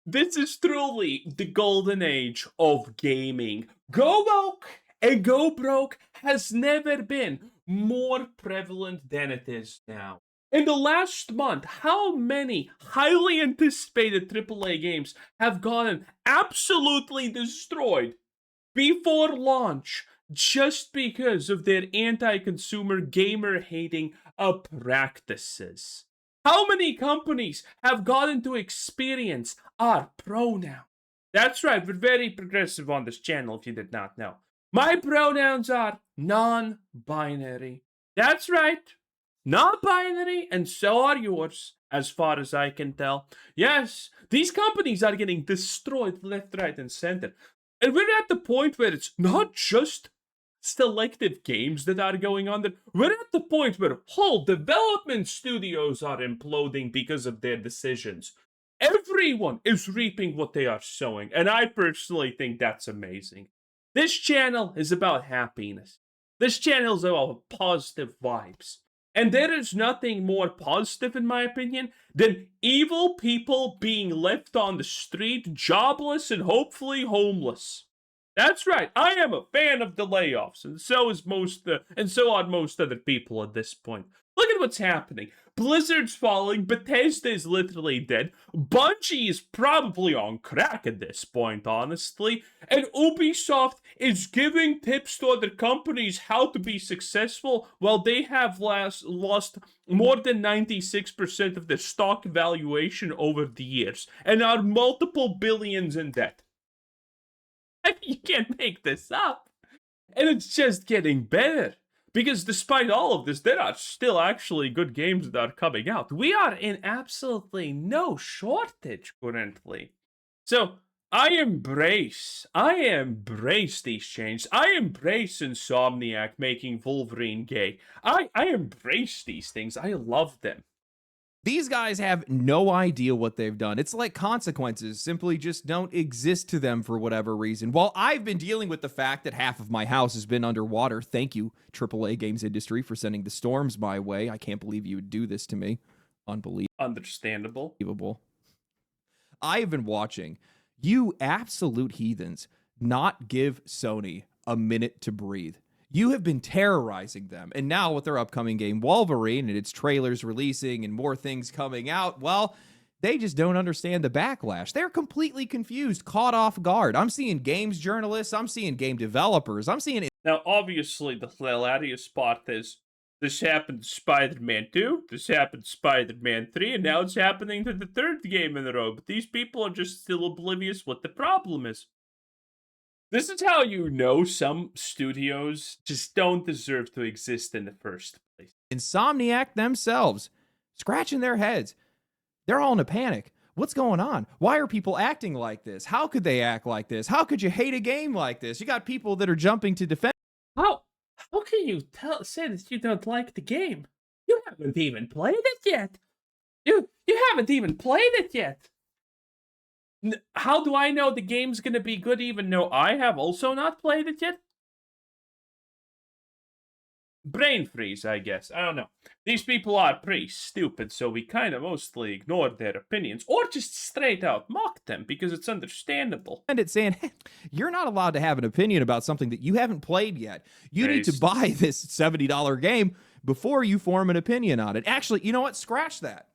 This is truly the golden age of gaming. Go woke and go broke has never been more prevalent than it is now. In the last month, how many highly anticipated AAA games have gotten absolutely destroyed before launch just because of their anti-consumer gamer-hating practices? How many companies have gotten to experience our pronoun? That's right, we're very progressive on this channel if you did not know. My pronouns are non-binary. That's right, non-binary, and so are yours, as far as I can tell. Yes, these companies are getting destroyed left, right, and center. And we're at the point where it's not just selective games that are going under. We're at the point where whole development studios are imploding because of their decisions. Everyone is reaping what they are sowing, and I personally think that's amazing. This channel is about happiness. This channel is about positive vibes. And there is nothing more positive, in my opinion, than evil people being left on the street, jobless and hopefully homeless. That's right. I am a fan of the layoffs, and so are most other people at this point. Look at what's happening. Blizzard's falling. Bethesda is literally dead. Bungie is probably on crack at this point, honestly. And Ubisoft is giving tips to other companies how to be successful while they have lost more than 96% of their stock valuation over the years and are multiple billions in debt. You can't make this up. And it's just getting better. Because despite all of this, there are still actually good games that are coming out. We are in absolutely no shortage currently. So I embrace these changes. I embrace Insomniac making Wolverine gay. I embrace these things. I love them. These guys have no idea what they've done. It's like consequences simply just don't exist to them for whatever reason. While I've been dealing with the fact that half of my house has been underwater, thank you, AAA games industry, for sending the storms my way. I can't believe you would do this to me. Unbelievable. Understandable. I have been watching you absolute heathens not give Sony a minute to breathe. You have been terrorizing them. And now with their upcoming game, Wolverine, and its trailers releasing and more things coming out, well, they just don't understand the backlash. They're completely confused, caught off guard. I'm seeing games journalists. I'm seeing game developers. I'm seeing... Now, obviously, the hilarious part is this happened to Spider-Man 2, this happened to Spider-Man 3, and now it's happening to the third game in a row. But these people are just still oblivious what the problem is. This is how you know some studios just don't deserve to exist in the first place. Insomniac themselves, scratching their heads. They're all in a panic. What's going on? Why are people acting like this? How could they act like this? How could you hate a game like this? You got people that are jumping to defend. How can you say that you don't like the game? You haven't even played it yet. You haven't even played it yet. How do I know the game's gonna be good even though I have also not played it yet? Brain freeze, I guess. I don't know. These people are pretty stupid, so we kind of mostly ignore their opinions or just straight out mock them because it's understandable. And it's saying, hey, you're not allowed to have an opinion about something that you haven't played yet. You need to buy this $70 game before you form an opinion on it. Actually, you know what? Scratch that.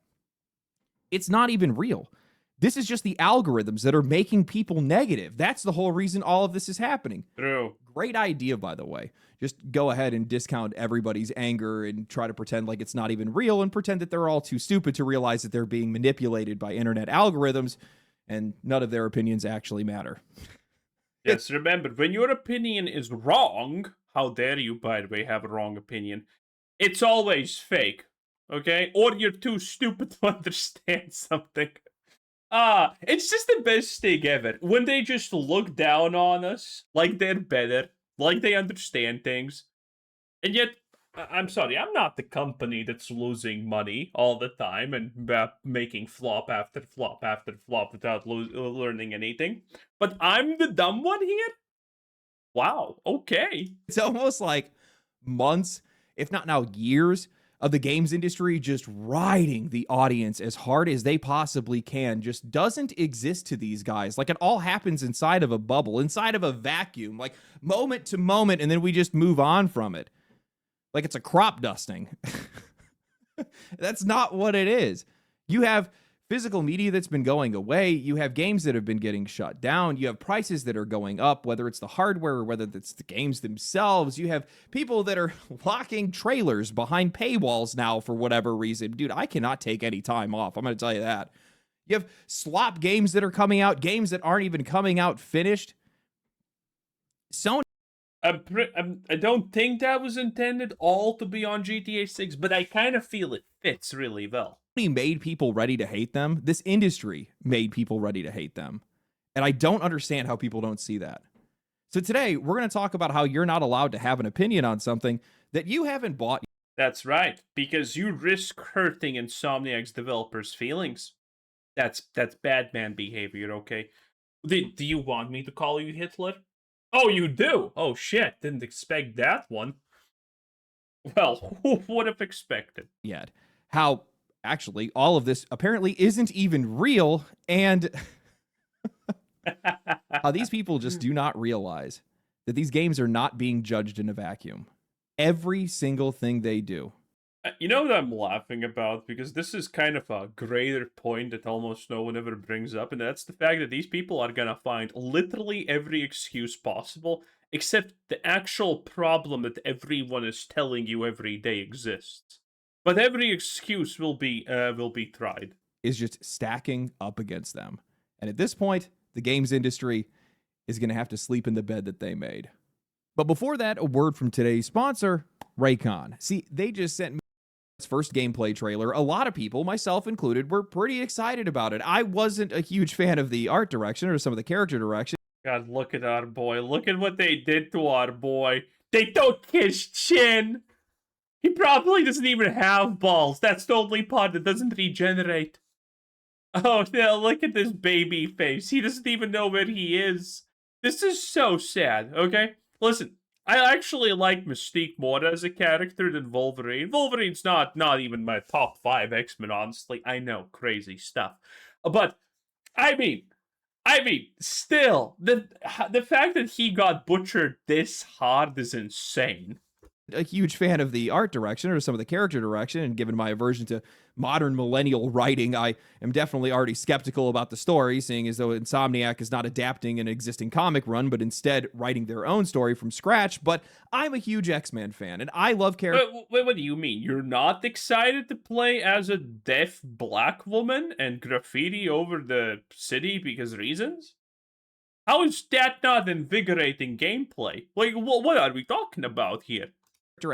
It's not even real. This is just the algorithms that are making people negative. That's the whole reason all of this is happening. True. Great idea, by the way. Just go ahead and discount everybody's anger and try to pretend like it's not even real and pretend that they're all too stupid to realize that they're being manipulated by internet algorithms and none of their opinions actually matter. Yes, remember, when your opinion is wrong, how dare you, by the way, have a wrong opinion, it's always fake, okay? Or you're too stupid to understand something. It's just the best thing ever. When they just look down on us like they're better, like they understand things. And yet, I'm sorry, I'm not the company that's losing money all the time and making flop after flop after flop without learning anything. But I'm the dumb one here? Wow, okay. It's almost like months, if not now years, of the games industry just riding the audience as hard as they possibly can just doesn't exist to these guys. Like, it all happens inside of a bubble, inside of a vacuum, like moment to moment, and then we just move on from it. Like it's a crop dusting. That's not what it is. You have physical media that's been going away. You have games that have been getting shut down. You have prices that are going up, whether it's the hardware or whether it's the games themselves. You have people that are locking trailers behind paywalls now for whatever reason. Dude, I cannot take any time off. I'm going to tell you that. You have slop games that are coming out, games that aren't even coming out finished. Sony. I don't think that was intended all to be on GTA 6, but I kind of feel it fits really well. Made people ready to hate them. This industry made people ready to hate them. And I don't understand how people don't see that. So today, we're going to talk about how you're not allowed to have an opinion on something that you haven't bought. That's right, because you risk hurting Insomniac's developers' feelings. That's bad man behavior, okay? Do you want me to call you Hitler? Oh, you do? Oh, shit. Didn't expect that one. Well, who would have expected? Yet. How, actually, all of this apparently isn't even real, and how these people just do not realize that these games are not being judged in a vacuum. Every single thing they do. You know what I'm laughing about? Because this is kind of a greater point that almost no one ever brings up, and that's the fact that these people are gonna find literally every excuse possible, except the actual problem that everyone is telling you every day exists. But every excuse will be tried. Is just stacking up against them. And at this point, the games industry is gonna have to sleep in the bed that they made. But before that, a word from today's sponsor, Raycon. See, they just sent me its first gameplay trailer. A lot of people, myself included, were pretty excited about it. I wasn't a huge fan of the art direction or some of the character direction. God, look at our boy. Look at what they did to our boy. They took his chin. He probably doesn't even have balls. That's the only part that doesn't regenerate. Oh, no, look at this baby face. He doesn't even know where he is. This is so sad, okay? Listen, I actually like Mystique more as a character than Wolverine. Wolverine's not even my top 5 X-Men, honestly. I know, crazy stuff. But, I mean, still, the fact that he got butchered this hard is insane. A huge fan of the art direction or some of the character direction, and given my aversion to modern millennial writing, I am definitely already skeptical about the story, seeing as though Insomniac is not adapting an existing comic run, but instead writing their own story from scratch. But I'm a huge X-Men fan, and I love characters. Wait, what do you mean? You're not excited to play as a deaf black woman and graffiti over the city because reasons? How is that not invigorating gameplay? Like, what are we talking about here?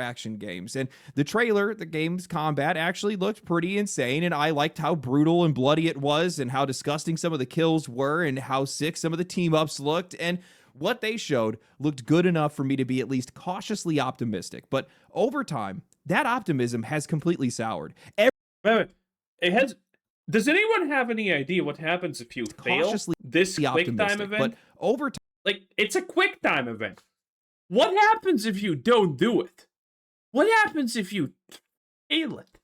Action games, and the trailer, the game's combat actually looked pretty insane, and I liked how brutal and bloody it was, and how disgusting some of the kills were, and how sick some of the team ups looked, and what they showed looked good enough for me to be at least cautiously optimistic. But over time, that optimism has completely soured. Wait. It has. Does anyone have any idea what happens if you fail this quick time event? But over time, like, it's a quick time event. What happens if you don't do it? What happens if you fail it?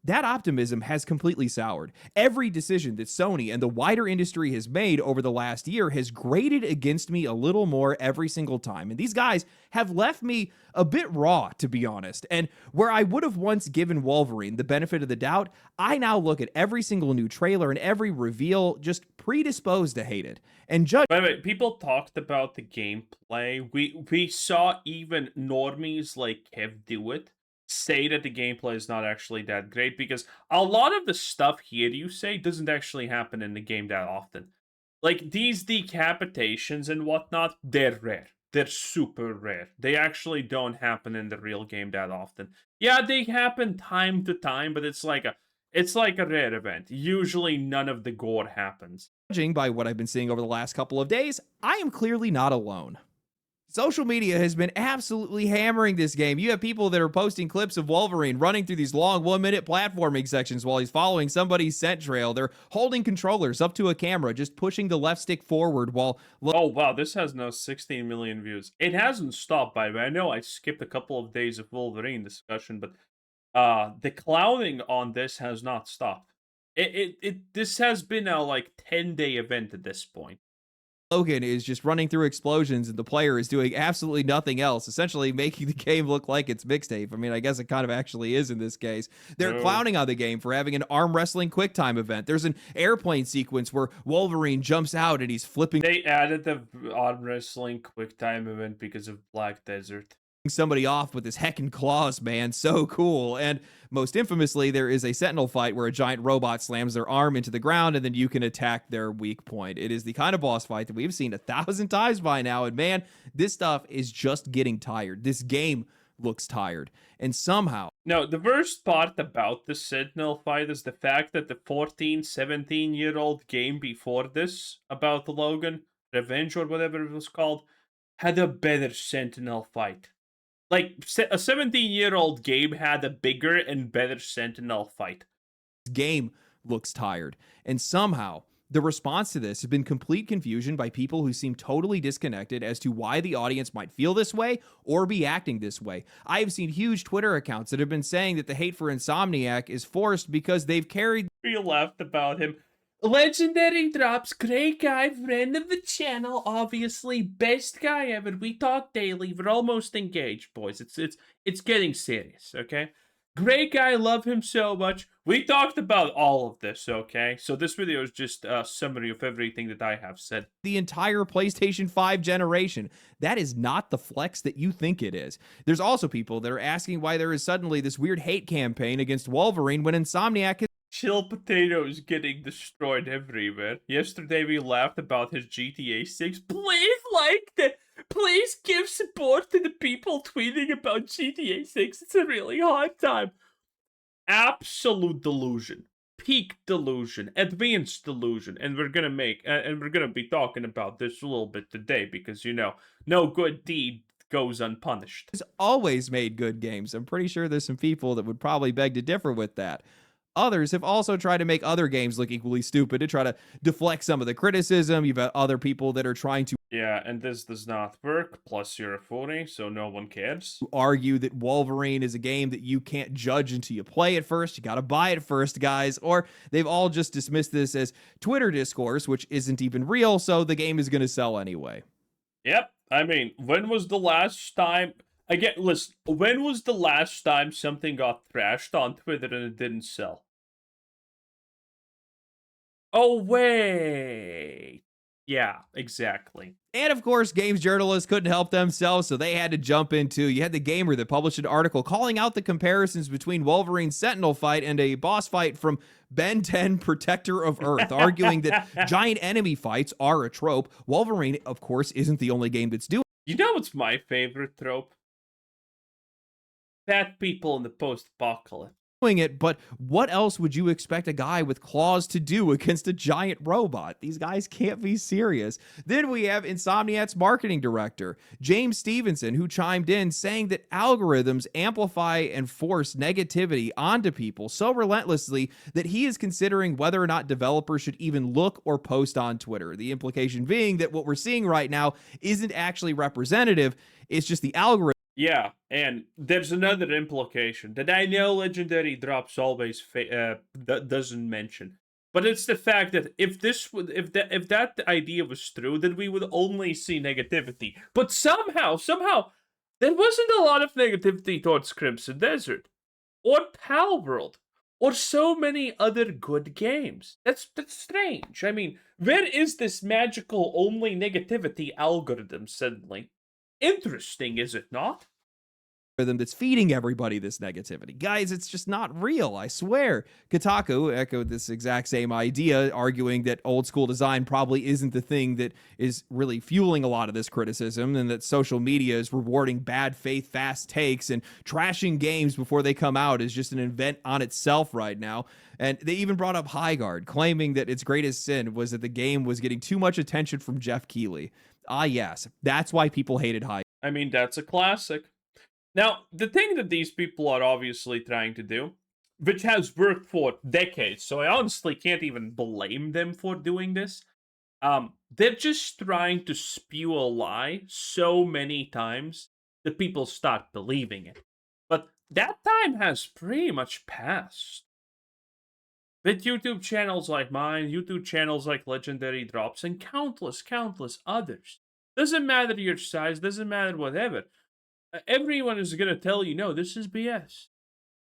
That optimism has completely soured. Every decision that Sony and the wider industry has made over the last year has grated against me a little more every single time. And these guys have left me a bit raw, to be honest. And where I would have once given Wolverine the benefit of the doubt, I now look at every single new trailer and every reveal just predisposed to hate it. And judge. Wait, people talked about the gameplay. We saw even normies like Kev do it. Say that the gameplay is not actually that great, because a lot of the stuff here you say doesn't actually happen in the game that often. Like, these decapitations and whatnot, they're rare. They're super rare. They actually don't happen in the real game that often. Yeah, they happen time to time, but it's like a rare event. Usually none of the gore happens. Judging by what I've been seeing over the last couple of days, I am clearly not alone. Social media has been absolutely hammering this game. You have people that are posting clips of Wolverine running through these long 1-minute platforming sections while he's following somebody's scent trail. They're holding controllers up to a camera, just pushing the left stick forward while... Oh, wow, this has now 16 million views. It hasn't stopped, by the way. I know I skipped a couple of days of Wolverine discussion, but The clowning on this has not stopped. This has been a like 10-day event at this point. Logan is just running through explosions and the player is doing absolutely nothing else, essentially making the game look like it's mixtape. I mean, I guess it kind of actually is in this case. They're No. clowning on the game for having an arm wrestling quick time event. There's an airplane sequence where Wolverine jumps out and he's flipping They added the arm wrestling quick time event because of Black Desert. somebody off with his heckin' claws, man. So cool. And most infamously, there is a Sentinel fight where a giant robot slams their arm into the ground and then you can attack their weak point. It is the kind of boss fight that we've seen 1,000 times by now. And man, this stuff is just getting tired. This game looks tired. And somehow, No, the worst part about the Sentinel fight is the fact that the 14, 17-year-old game before this about Logan, Revenge or whatever it was called, had a better Sentinel fight. Like, a 17-year-old game had a bigger and better Sentinel fight. this game looks tired. And somehow, the response to this has been complete confusion by people who seem totally disconnected as to why the audience might feel this way or be acting this way. I have seen huge Twitter accounts that have been saying that the hate for Insomniac is forced because they've carried We laughed about him. Legendary Drops, great guy, friend of the channel, obviously, best guy ever. We talk daily. We're almost engaged, boys. It's getting serious, okay? Great guy, love him so much. We talked about all of this, okay? So this video is just a summary of everything that I have said. the entire PlayStation 5 generation. That is not the flex that you think it is. There's also people that are asking why there is suddenly this weird hate campaign against Wolverine when Insomniac Chill Potato is getting destroyed everywhere. Yesterday we laughed about his GTA 6. Please like the... Please give support to the people tweeting about GTA 6. It's a really hard time. Absolute delusion. Peak delusion. Advanced delusion. And we're gonna be talking about this a little bit today because, you know, no good deed goes unpunished. has always made good games. I'm pretty sure there's some people that would probably beg to differ with that. Others have also tried to make other games look equally stupid to try to deflect some of the criticism. You've got other people that are trying to Yeah, and this does not work. Plus, you're a phony, so no one cares. argue that Wolverine is a game that you can't judge until you play it first. You got to buy it first, guys. Or they've all just dismissed this as Twitter discourse, which isn't even real, so the game is going to sell anyway. Yep. I mean, when was the last time... Again, listen, when was the last time something got thrashed on Twitter and it didn't sell? Oh, wait. Yeah, exactly. And of course, games journalists couldn't help themselves, so they had to jump in too. You had The Gamer that published an article calling out the comparisons between Wolverine's Sentinel fight and a boss fight from Ben 10 Protector of Earth, arguing that giant enemy fights are a trope. Wolverine, of course, isn't the only game that's doing You know what's my favorite trope? Fat people in the post-apocalypse. it, but what else would you expect a guy with claws to do against a giant robot? These guys can't be serious. Then we have Insomniac's marketing director, James Stevenson, who chimed in saying that algorithms amplify and force negativity onto people so relentlessly that he is considering whether or not developers should even look or post on Twitter. The implication being that what we're seeing right now isn't actually representative, it's just the algorithm. Yeah, and there's another implication that I know Legendary Drops always doesn't mention, but it's the fact that if that idea was true, then we would only see negativity. But somehow, there wasn't a lot of negativity towards Crimson Desert, or Palworld, or so many other good games. That's strange. I mean, where is this magical only negativity algorithm suddenly? Interesting, is it not? That's feeding everybody this negativity. Guys, it's just not real, I swear. Kotaku echoed this exact same idea, arguing that old school design probably isn't the thing that is really fueling a lot of this criticism, and that social media is rewarding bad faith fast takes and trashing games before they come out is just an event on itself right now. And they even brought up Highguard, claiming that its greatest sin was that the game was getting too much attention from Jeff Keighley. Ah, yes, that's why people hated Highguard. I mean, that's a classic. Now, the thing that these people are obviously trying to do, which has worked for decades, so I honestly can't even blame them for doing this, they're just trying to spew a lie so many times that people start believing it. But that time has pretty much passed. With YouTube channels like mine, YouTube channels like Legendary Drops, and countless others. Doesn't matter your size, doesn't matter whatever. Everyone is going to tell you, no, this is BS.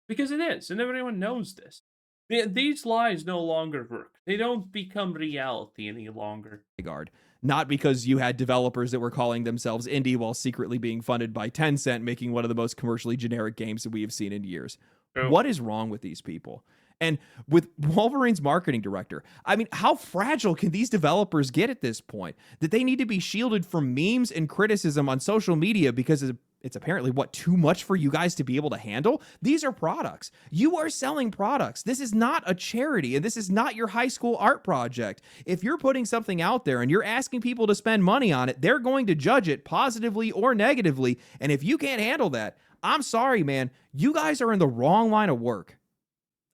Because it is, and everyone knows this. These lies no longer work. They don't become reality any longer. Regard. Not because you had developers that were calling themselves indie while secretly being funded by Tencent, making one of the most commercially generic games that we have seen in years. True. What is wrong with these people? And with Wolverine's marketing director, I mean, how fragile can these developers get at this point? That they need to be shielded from memes and criticism on social media because it's apparently, too much for you guys to be able to handle? These are products. You are selling products. This is not a charity, and this is not your high school art project. If you're putting something out there and you're asking people to spend money on it, they're going to judge it positively or negatively. And if you can't handle that, I'm sorry, man, you guys are in the wrong line of work.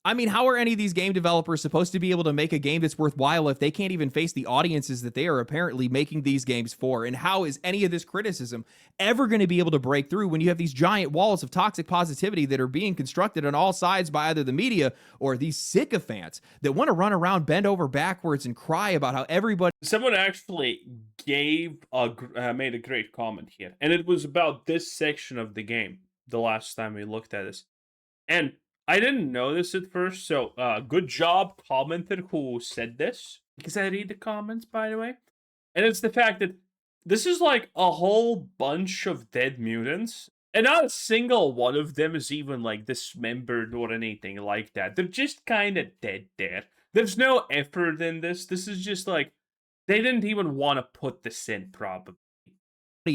I mean, how are any of these game developers supposed to be able to make a game that's worthwhile if they can't even face the audiences that they are apparently making these games for? And how is any of this criticism ever going to be able to break through when you have these giant walls of toxic positivity that are being constructed on all sides by either the media or these sycophants that want to run around, bend over backwards, and cry about how everybody... Someone actually made a great comment here, and it was about this section of the game the last time we looked at this. And I didn't know this at first, so good job, commenter who said this, because I read the comments, by the way. And it's the fact that this is like a whole bunch of dead mutants, and not a single one of them is even like dismembered or anything like that. They're just kind of dead there. There's no effort in this. This is just like, they didn't even want to put this in, probably.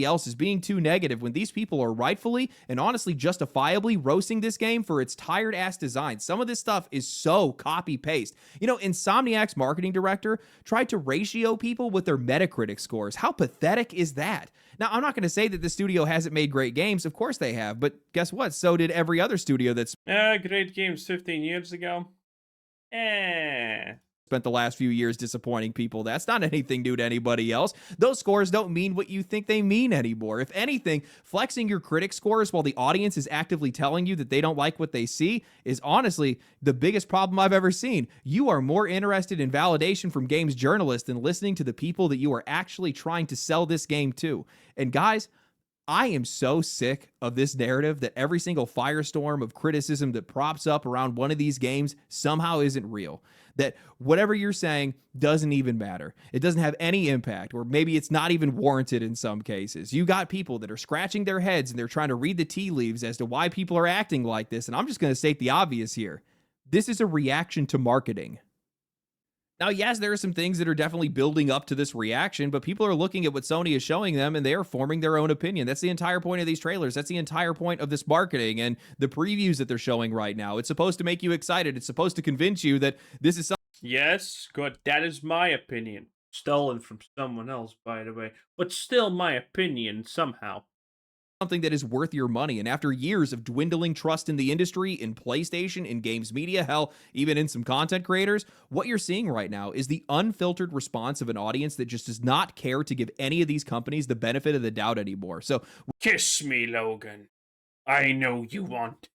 Else is being too negative when these people are rightfully and honestly justifiably roasting this game for its tired ass design. Some of this stuff is so copy paste. You know, Insomniac's marketing director tried to ratio people with their Metacritic scores. How pathetic is that? Now, I'm not going to say that the studio hasn't made great games. Of course they have, but guess what? So did every other studio that's great games 15 years ago. Spent the last few years disappointing people. That's not anything new to anybody else. Those scores don't mean what you think they mean anymore. If anything, flexing your critic scores while the audience is actively telling you that they don't like what they see is honestly the biggest problem I've ever seen. You are more interested in validation from games journalists than listening to the people that you are actually trying to sell this game to. And guys, I am so sick of this narrative that every single firestorm of criticism that props up around one of these games somehow isn't real. That whatever you're saying doesn't even matter. It doesn't have any impact, or maybe it's not even warranted in some cases. You got people that are scratching their heads and they're trying to read the tea leaves as to why people are acting like this. And I'm just going to state the obvious here. This is a reaction to marketing. Now, yes, there are some things that are definitely building up to this reaction, but people are looking at what Sony is showing them and they are forming their own opinion. That's the entire point of these trailers. That's the entire point of this marketing and the previews that they're showing right now. It's supposed to make you excited. It's supposed to convince you that this is something. Yes, good. That is my opinion. Stolen from someone else, by the way. But still my opinion somehow. Something that is worth your money. And after years of dwindling trust in the industry, in PlayStation, in games media, hell, even in some content creators, what you're seeing right now is the unfiltered response of an audience that just does not care to give any of these companies the benefit of the doubt anymore. So, kiss me, Logan. I know you want.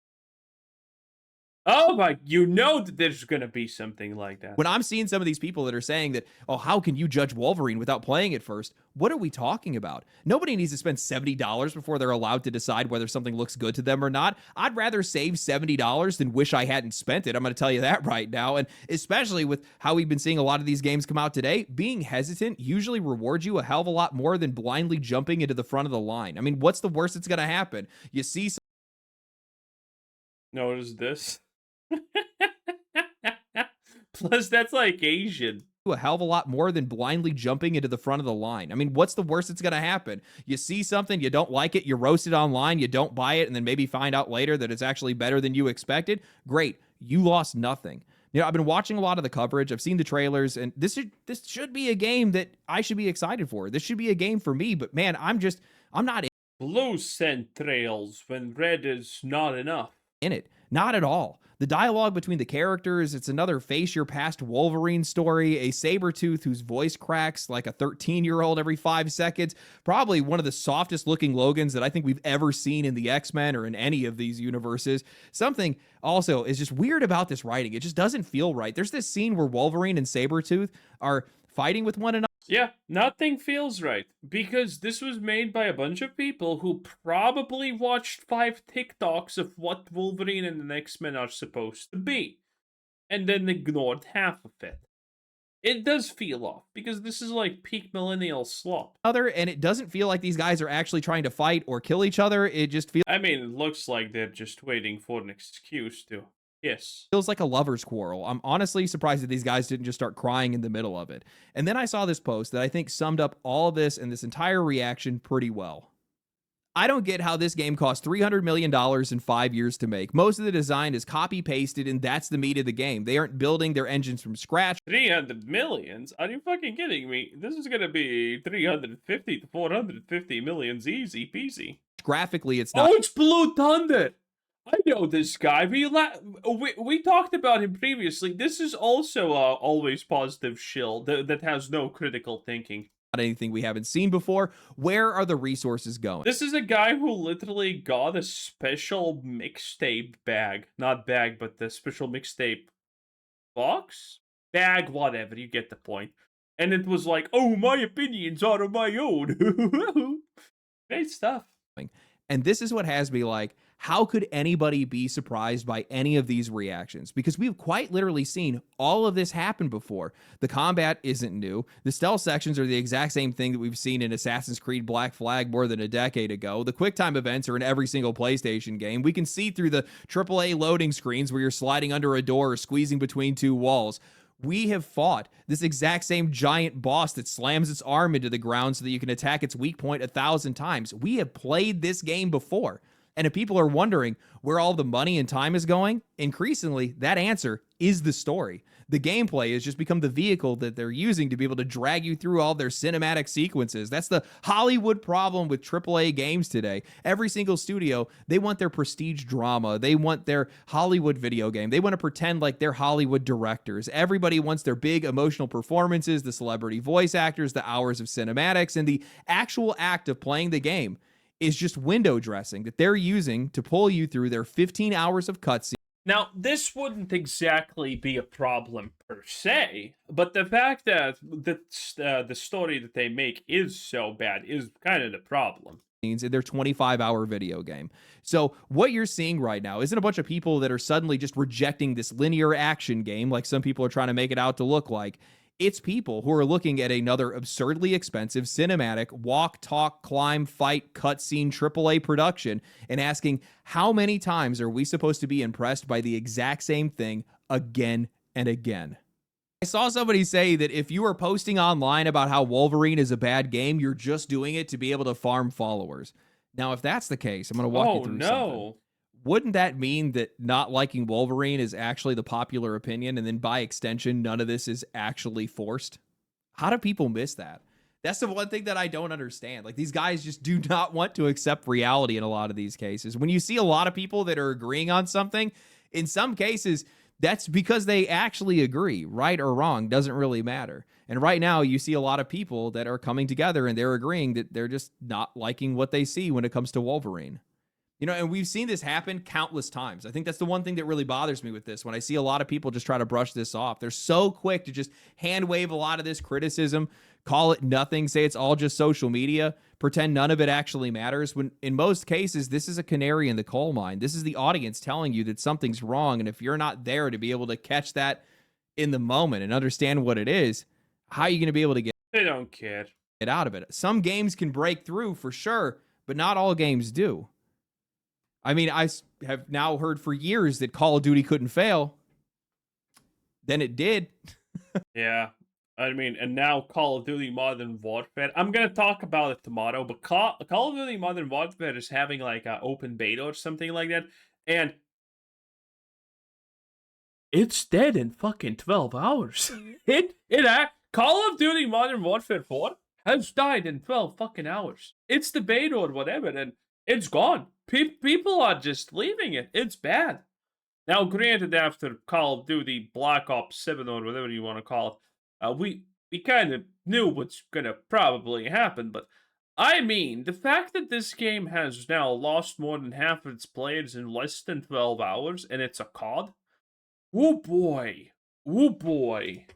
Oh my, you know that there's going to be something like that. When I'm seeing some of these people that are saying that, oh, how can you judge Wolverine without playing it first? What are we talking about? Nobody needs to spend $70 before they're allowed to decide whether something looks good to them or not. I'd rather save $70 than wish I hadn't spent it. I'm going to tell you that right now. And especially with how we've been seeing a lot of these games come out today, being hesitant usually rewards you a hell of a lot more than blindly jumping into the front of the line. I mean, what's the worst that's going to happen? You see some... Notice this. Plus, that's like Asian. A hell of a lot more than blindly jumping into the front of the line. I mean, what's the worst that's going to happen? You see something, you don't like it, you roast it online, you don't buy it, and then maybe find out later that it's actually better than you expected. Great. You lost nothing. You know, I've been watching a lot of the coverage. I've seen the trailers, and this should be a game that I should be excited for. This should be a game for me, but man, I'm not Blue scent trails when red is not enough. in it. Not at all. The dialogue between the characters, it's another face your past Wolverine story, a Sabretooth whose voice cracks like a 13-year-old every 5 seconds, probably one of the softest looking Logans that I think we've ever seen in the X-Men or in any of these universes. Something also is just weird about this writing. It just doesn't feel right. There's this scene where Wolverine and Sabretooth are fighting with one another. Yeah, nothing feels right because this was made by a bunch of people who probably watched 5 TikToks of what Wolverine and the X-Men are supposed to be and then ignored half of it. It does feel off because this is like peak millennial slop. And it doesn't feel like these guys are actually trying to fight or kill each other. It just feels I mean, it looks like they're just waiting for an excuse to kiss. feels like a lover's quarrel. I'm honestly surprised that these guys didn't just start crying in the middle of it. And then I saw this post that I think summed up all of this and this entire reaction pretty well. I don't get how this game cost $300 million in 5 years to make. Most of the design is copy-pasted, and that's the meat of the game. They aren't building their engines from scratch. 300 millions? Are you fucking kidding me? This is gonna be 350 to 450 millions easy peasy. Graphically, it's not. Oh, it's Blue Thunder! I know this guy. We talked about him previously. This is also always positive shill that has no critical thinking. Anything we haven't seen before. Where are the resources going? This is a guy who literally got a special mixtape bag. Not bag, but the special mixtape box? Bag, whatever, you get the point. And it was like, oh, my opinions are my own. Great stuff. And this is what has me like, how could anybody be surprised by any of these reactions? Because we've quite literally seen all of this happen before. The combat isn't new. The stealth sections are the exact same thing that we've seen in Assassin's Creed Black Flag more than a decade ago. The QuickTime events are in every single PlayStation game. We can see through the AAA loading screens where you're sliding under a door or squeezing between 2 walls. We have fought this exact same giant boss that slams its arm into the ground so that you can attack its weak point 1,000 times. We have played this game before. And if people are wondering where all the money and time is going, increasingly, that answer is the story. The gameplay has just become the vehicle that they're using to be able to drag you through all their cinematic sequences. That's the Hollywood problem with AAA games today. Every single studio, they want their prestige drama. They want their Hollywood video game. They want to pretend like they're Hollywood directors. Everybody wants their big emotional performances, the celebrity voice actors, the hours of cinematics, and the actual act of playing the game is just window dressing that they're using to pull you through their 15 hours of cutscenes. Now, this wouldn't exactly be a problem per se, but the fact that the story that they make is so bad is kind of the problem. In their 25-hour video game. So what you're seeing right now isn't a bunch of people that are suddenly just rejecting this linear action game like some people are trying to make it out to look like. It's people who are looking at another absurdly expensive cinematic walk, talk, climb, fight, cutscene AAA production and asking how many times are we supposed to be impressed by the exact same thing again and again. I saw somebody say that if you are posting online about how Wolverine is a bad game, you're just doing it to be able to farm followers. Now, if that's the case, I'm going to walk you through something. Wouldn't that mean that not liking Wolverine is actually the popular opinion, and then by extension, none of this is actually forced? How do people miss that? That's the one thing that I don't understand. Like, these guys just do not want to accept reality in a lot of these cases. When you see a lot of people that are agreeing on something, in some cases, that's because they actually agree. Right or wrong doesn't really matter. And right now, you see a lot of people that are coming together and they're agreeing that they're just not liking what they see when it comes to Wolverine. You know, and we've seen this happen countless times. I think that's the one thing that really bothers me with this. When I see a lot of people just try to brush this off, they're so quick to just hand wave a lot of this criticism, call it nothing, say it's all just social media, pretend none of it actually matters, when in most cases, this is a canary in the coal mine. This is the audience telling you that something's wrong, and if you're not there to be able to catch that in the moment and understand what it is, how are you going to be able to get They don't care. Out of it? Some games can break through for sure, but not all games do. I mean, I have now heard for years that Call of Duty couldn't fail. Then it did. Yeah. I mean, and now Call of Duty Modern Warfare. I'm going to talk about it tomorrow, but Call of Duty Modern Warfare is having like an open beta or something like that. And it's dead in fucking 12 hours. Call of Duty Modern Warfare 4 has died in 12 fucking hours. It's the beta or whatever, and it's gone. People are just leaving it. It's bad. Now, granted, after Call of Duty Black Ops 7 or whatever you want to call it, we kind of knew what's gonna probably happen. But I mean, the fact that this game has now lost more than half of its players in less than 12 hours, and it's a COD. Oh boy, oh boy.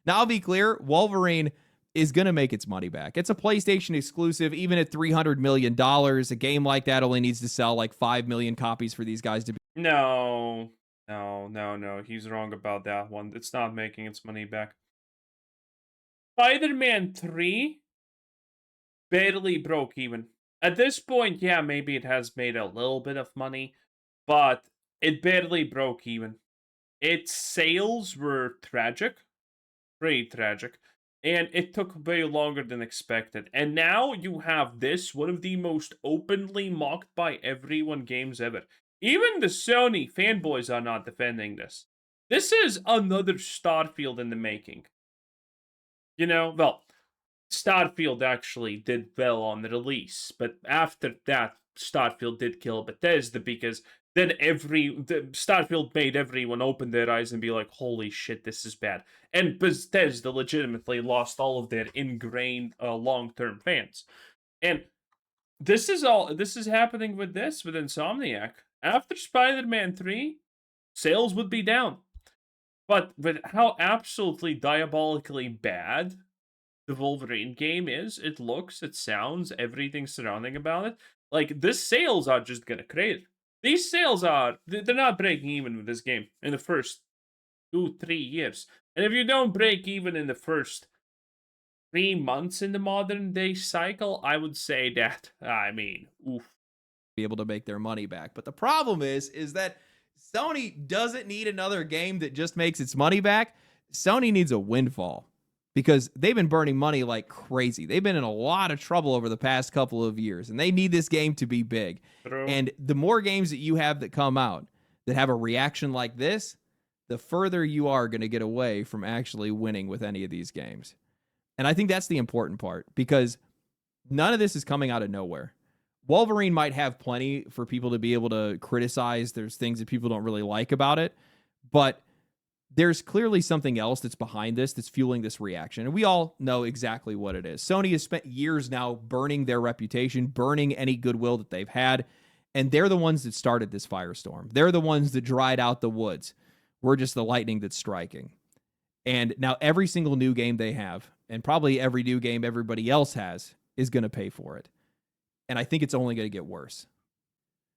Now, I'll be clear, Wolverine is going to make its money back. It's a PlayStation exclusive, even at $300 million. A game like that only needs to sell like 5 million copies for these guys to be. No, no. He's wrong about that one. It's not making its money back. Spider-Man 3 barely broke even. At this point, yeah, maybe it has made a little bit of money, but it barely broke even. Its sales were tragic, pretty tragic, and it took way longer than expected. And now you have this, one of the most openly mocked by everyone games ever. Even the Sony fanboys are not defending this. This is another Starfield in the making. You know, well, Starfield actually did well on the release, but after that, Starfield did kill Bethesda because then Starfield made everyone open their eyes and be like, "Holy shit, this is bad." And Bethesda legitimately lost all of their ingrained long-term fans. And this is happening with Insomniac. After Spider-Man 3, sales would be down. But with how absolutely diabolically bad the Wolverine game is, it looks, it sounds, everything surrounding about it, like, the sales are just gonna crater. These sales are, they're not breaking even with this game in the first 2-3 years. And if you don't break even in the first 3 months in the modern day cycle, I would say that, I mean, oof. Be able to make their money back. But the problem is that Sony doesn't need another game that just makes its money back. Sony needs a windfall because they've been burning money like crazy. They've been in a lot of trouble over the past couple of years, and they need this game to be big. True. And the more games that you have that come out that have a reaction like this, the further you are going to get away from actually winning with any of these games. And I think that's the important part because none of this is coming out of nowhere. Wolverine might have plenty for people to be able to criticize. There's things that people don't really like about it, but there's clearly something else that's behind this that's fueling this reaction. And we all know exactly what it is. Sony has spent years now burning their reputation, burning any goodwill that they've had, and they're the ones that started this firestorm. They're the ones that dried out the woods. We're just the lightning that's striking. And now every single new game they have, and probably every new game everybody else has, is going to pay for it. And I think it's only going to get worse.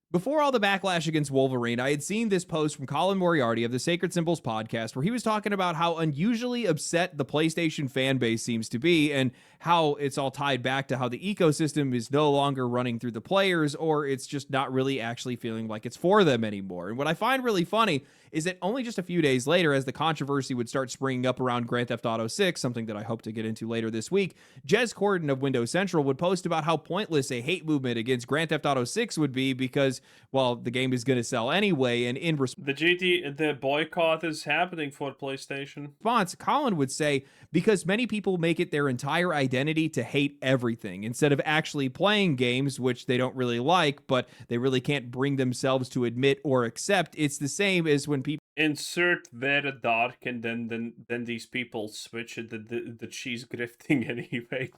Before all the backlash against Wolverine, I had seen this post from Colin Moriarty of the Sacred Symbols podcast where he was talking about how unusually upset the PlayStation fan base seems to be and how it's all tied back to how the ecosystem is no longer running through the players, or it's just not really actually feeling like it's for them anymore. And what I find really funny is that only just a few days later, as the controversy would start springing up around Grand Theft Auto 6, something that I hope to get into later this week, Jez Corden of Windows Central would post about how pointless a hate movement against Grand Theft Auto 6 would be because, well, the game is going to sell anyway, and in the boycott is happening for PlayStation. Response, Colin would say, because many people make it their entire identity to hate everything instead of actually playing games, which they don't really like, but they really can't bring themselves to admit or accept. It's the same as when people insert very dark, and then these people switch the cheese grifting anyway.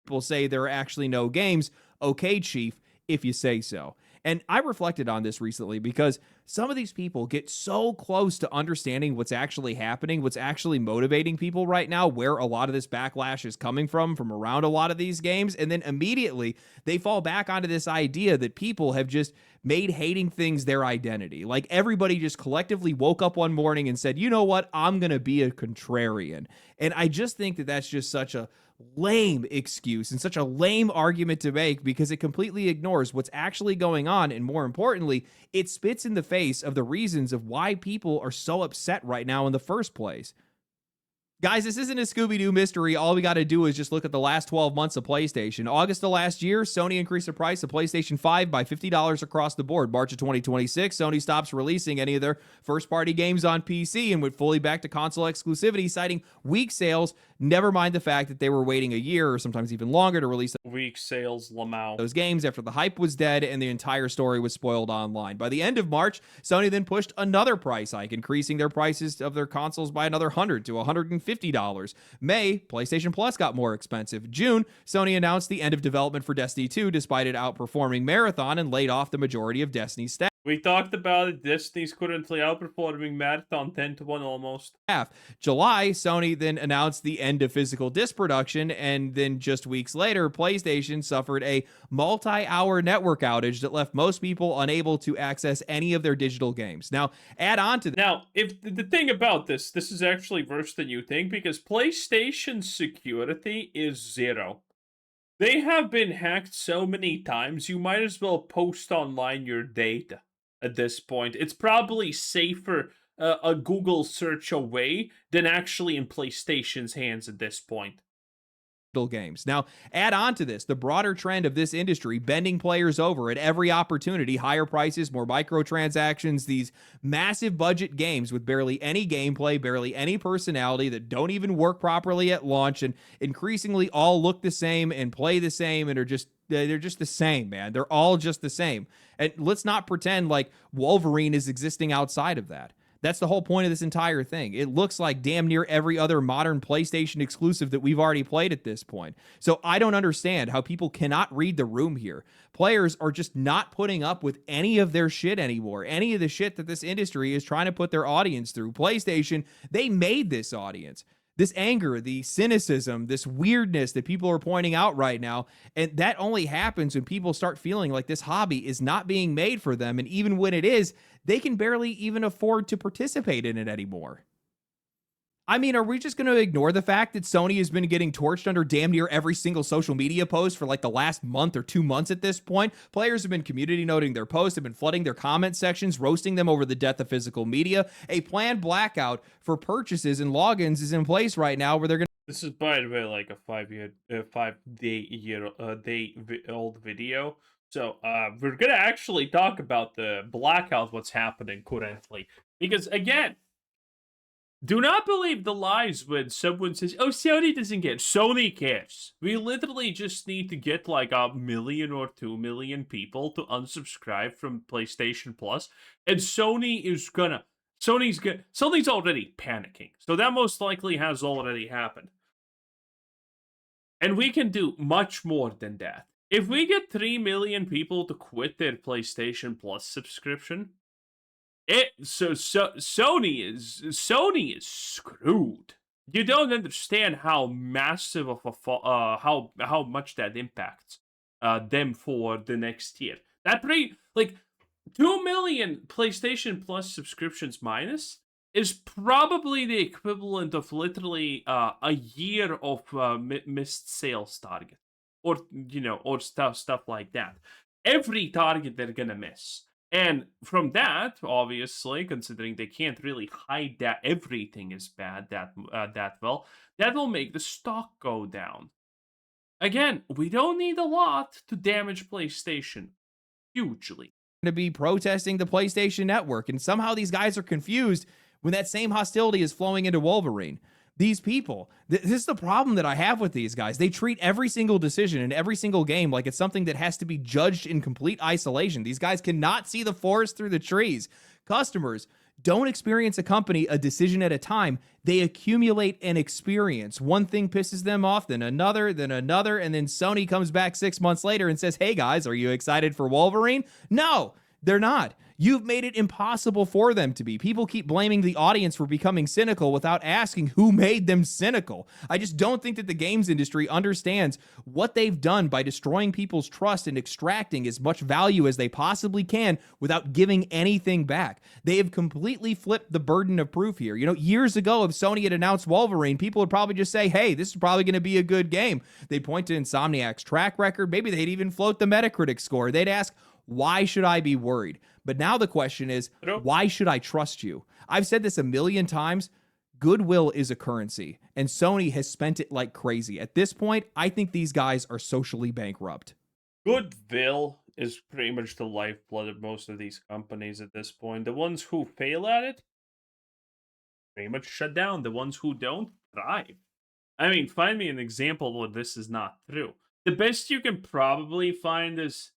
People say there are actually no games. Okay, Chief, if you say so. And I reflected on this recently because some of these people get so close to understanding what's actually happening, what's actually motivating people right now, where a lot of this backlash is coming from around a lot of these games. And then immediately they fall back onto this idea that people have just made hating things their identity. Like everybody just collectively woke up one morning and said, you know what, I'm going to be a contrarian. And I just think that that's just such a lame excuse and such a lame argument to make because it completely ignores what's actually going on, and more importantly, it spits in the face of the reasons of why people are so upset right now in the first place. Guys, this isn't a Scooby-Doo mystery. All we got to do is just look at the last 12 months of PlayStation. August of last year, Sony increased the price of PlayStation 5 by $50 across the board. March of 2026, Sony stops releasing any of their first-party games on PC and went fully back to console exclusivity, citing weak sales, never mind the fact that they were waiting a year or sometimes even longer to release Weak sales, Lamau. those games after the hype was dead and the entire story was spoiled online. By the end of March, Sony then pushed another price hike, increasing their prices of their consoles by another $100 to $150. May, PlayStation Plus got more expensive. June, Sony announced the end of development for Destiny 2 despite it outperforming Marathon and laid off the majority of Destiny's staff. We talked about it. Destiny's currently outperforming Marathon 10-1 almost. July, Sony then announced the end of physical disc production, and then just weeks later, PlayStation suffered a multi-hour network outage that left most people unable to access any of their digital games. Now, add on to that. Now, if the thing about this is actually worse than you think, because PlayStation's security is 0. They have been hacked so many times, you might as well post online your data at this point. It's probably safer a Google search away than actually in PlayStation's hands at this point. Games. Now, add on to this the broader trend of this industry bending players over at every opportunity, higher prices, more microtransactions, these massive budget games with barely any gameplay, barely any personality that don't even work properly at launch, and increasingly all look the same and play the same and they're just the same, man. They're all just the same. And let's not pretend like Wolverine is existing outside of that. That's the whole point of this entire thing. It looks like damn near every other modern PlayStation exclusive that we've already played at this point. So I don't understand how people cannot read the room here. Players are just not putting up with any of their shit anymore. Any of the shit that this industry is trying to put their audience through. PlayStation, they made this audience. This anger, the cynicism, this weirdness that people are pointing out right now, and that only happens when people start feeling like this hobby is not being made for them, and even when it is, they can barely even afford to participate in it anymore. I mean, are we just going to ignore the fact that Sony has been getting torched under damn near every single social media post for like the last month or 2 months at this point? Players have been community noting their posts, have been flooding their comment sections, roasting them over the death of physical media. A planned blackout for purchases and logins is in place right now where they're going to... This is, by the way, like a 5-day-old video. So we're going to actually talk about the blackout, what's happening currently. Because, again, do not believe the lies when someone says, oh, Sony doesn't care. Sony cares. We literally just need to get like 1 million or 2 million people to unsubscribe from PlayStation Plus, and Sony's already panicking. So that most likely has already happened. And we can do much more than that. If we get 3 million people to quit their PlayStation Plus subscription, Sony is screwed. You don't understand how massive of a how much that impacts them for the next year. That 2 million PlayStation Plus subscriptions minus is probably the equivalent of literally a year of missed sales target, or stuff like that. Every target they're gonna miss. And from that, obviously, considering they can't really hide that everything is bad that well, that will make the stock go down. Again, we don't need a lot to damage PlayStation hugely. To be protesting the PlayStation Network, and somehow these guys are confused when that same hostility is flowing into Wolverine. These people, this is the problem that I have with these guys. They treat every single decision in every single game like it's something that has to be judged in complete isolation. These guys cannot see the forest through the trees. Customers don't experience a company a decision at a time. They accumulate an experience. One thing pisses them off, then another, and then Sony comes back 6 months later and says, hey guys, are you excited for Wolverine? No, they're not. You've made it impossible for them to be. People keep blaming the audience for becoming cynical without asking who made them cynical. I just don't think that the games industry understands what they've done by destroying people's trust and extracting as much value as they possibly can without giving anything back. They have completely flipped the burden of proof here. Years ago, if Sony had announced Wolverine, people would probably just say, hey, this is probably going to be a good game. They'd point to Insomniac's track record. Maybe they'd even float the Metacritic score. They'd ask, why should I be worried? But now the question is, why should I trust you? I've said this a million times. Goodwill is a currency, and Sony has spent it like crazy. At this point, I think these guys are socially bankrupt. Goodwill is pretty much the lifeblood of most of these companies at this point. The ones who fail at it pretty much shut down. The ones who don't thrive. I mean, find me an example where this is not true. The best you can probably find is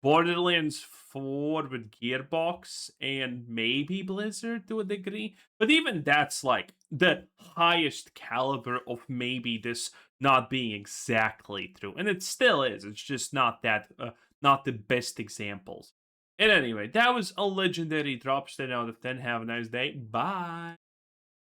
Borderlands 4 with Gearbox and maybe Blizzard to a degree. But even that's like the highest caliber of maybe this not being exactly true. And it still is. It's just not that, not the best examples. And anyway, that was a legendary drop 10 out of 10. Have a nice day. Bye.